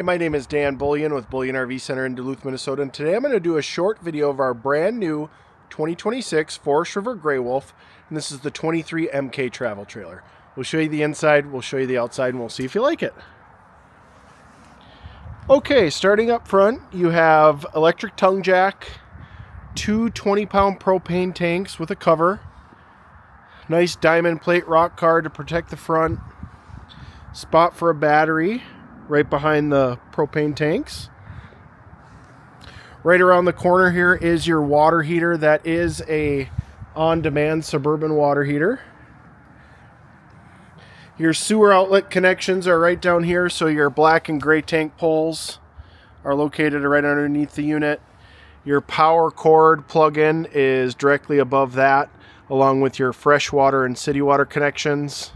Hey, my name is Dan Bullion with Bullion RV Center in Duluth, Minnesota, and today I'm going to do a short video of our brand new 2026 Forest River Grey Wolf, and this is the 23 MK travel trailer. We'll show you the inside, we'll show you the outside, and we'll see if you like it. Okay, starting up front, you have electric tongue jack, two 20-pound propane tanks with a cover, nice diamond plate rock car to protect the front, spot for a battery right behind the propane tanks. Right around the corner here is your water heater. That is a on-demand Suburban water heater. Your sewer outlet connections are right down here, so your black and gray tank poles are located right underneath the unit. Your power cord plug-in is directly above that, along with your freshwater and city water connections,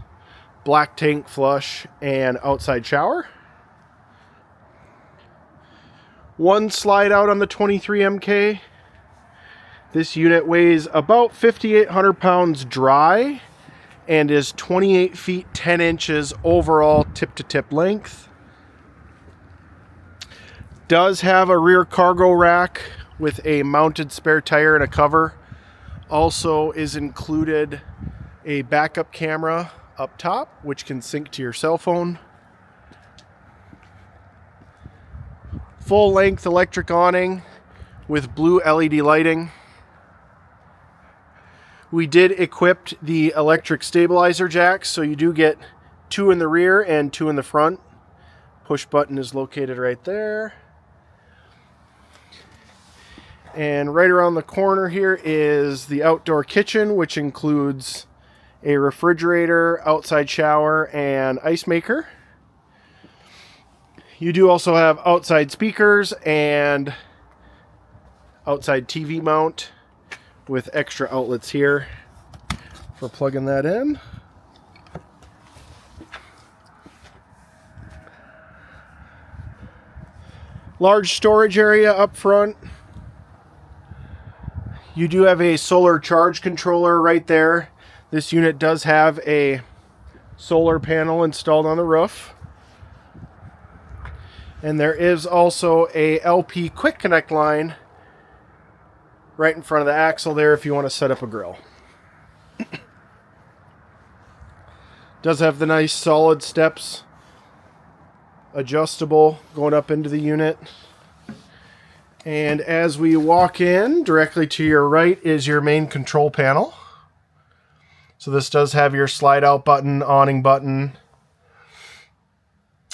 black tank flush, and outside shower. One slide out on the 23 MK. This unit weighs about 5,800 pounds dry and is 28 feet 10 inches overall tip-to-tip length. Does have a rear cargo rack with a mounted spare tire and a cover. Also is included a backup camera up top, which can sync to your cell phone. Full length electric awning with blue LED lighting. We did equip the electric stabilizer jacks, so you do get two in the rear and two in the front. Push button is located right there. And right around the corner here is the outdoor kitchen, which includes a refrigerator, outside shower, and ice maker. You do also have outside speakers and outside TV mount with extra outlets here for plugging that in. Large storage area up front. You do have a solar charge controller right there. This unit does have a solar panel installed on the roof. And there is also a LP quick connect line right in front of the axle there if you want to set up a grill. Does have the nice solid steps, adjustable going up into the unit. And as we walk in, directly to your right is your main control panel. So this does have your slide out button, awning button,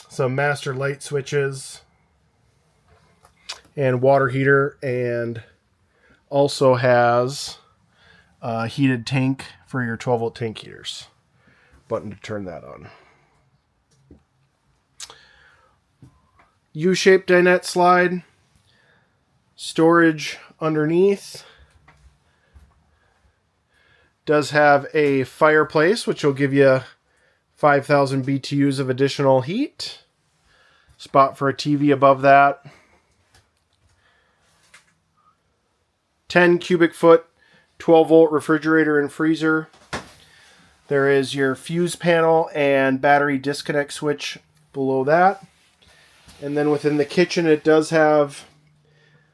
some master light switches, and water heater, and also has a heated tank for your 12-volt tank heaters. Button to turn that on. U-shaped dinette slide. Storage underneath. Does have a fireplace, which will give you 5,000 BTUs of additional heat. Spot for a TV above that. 10 cubic foot, 12-volt refrigerator and freezer. There is your fuse panel and battery disconnect switch below that. And then within the kitchen, it does have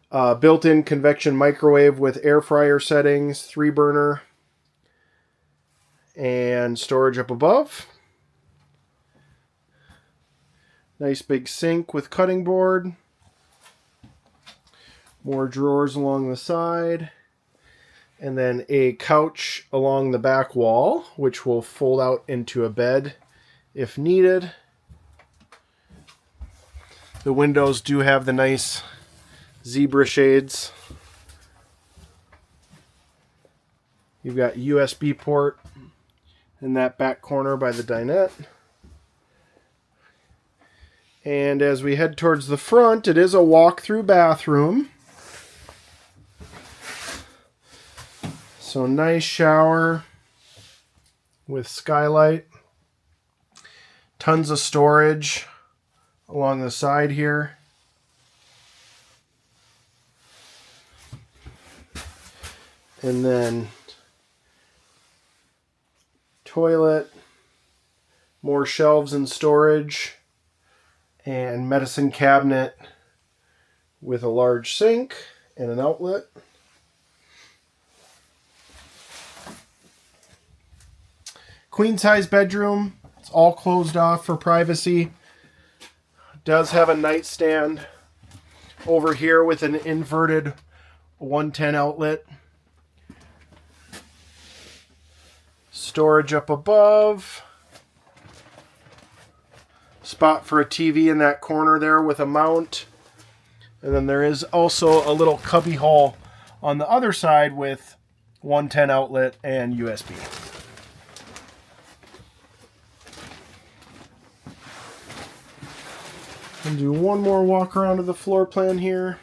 a built-in convection microwave with air fryer settings, 3-burner, and storage up above. Nice big sink with cutting board. More drawers along the side. And then a couch along the back wall, which will fold out into a bed if needed. The windows do have the nice zebra shades. You've got USB port in that back corner by the dinette. And as we head towards the front, it is a walk-through bathroom. So nice shower with skylight. Tons of storage along the side here. And then toilet, more shelves and storage, And medicine cabinet with a large sink and an outlet. Queen size bedroom. It's all closed off for privacy. Does have a nightstand over here with an inverted 110 outlet. Storage up above. Spot for a TV in that corner there with a mount. And then there is also a little cubby hole on the other side with 110 outlet and USB. And do one more walk around of the floor plan here.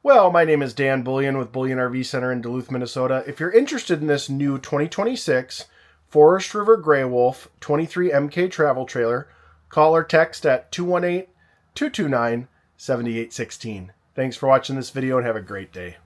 Well, my name is Dan Bullion with Bullion RV Center in Duluth, Minnesota. If you're interested in this new 2026 Forest River Grey Wolf 23 MK travel trailer, call or text at 218-229-7816. Thanks for watching this video and have a great day.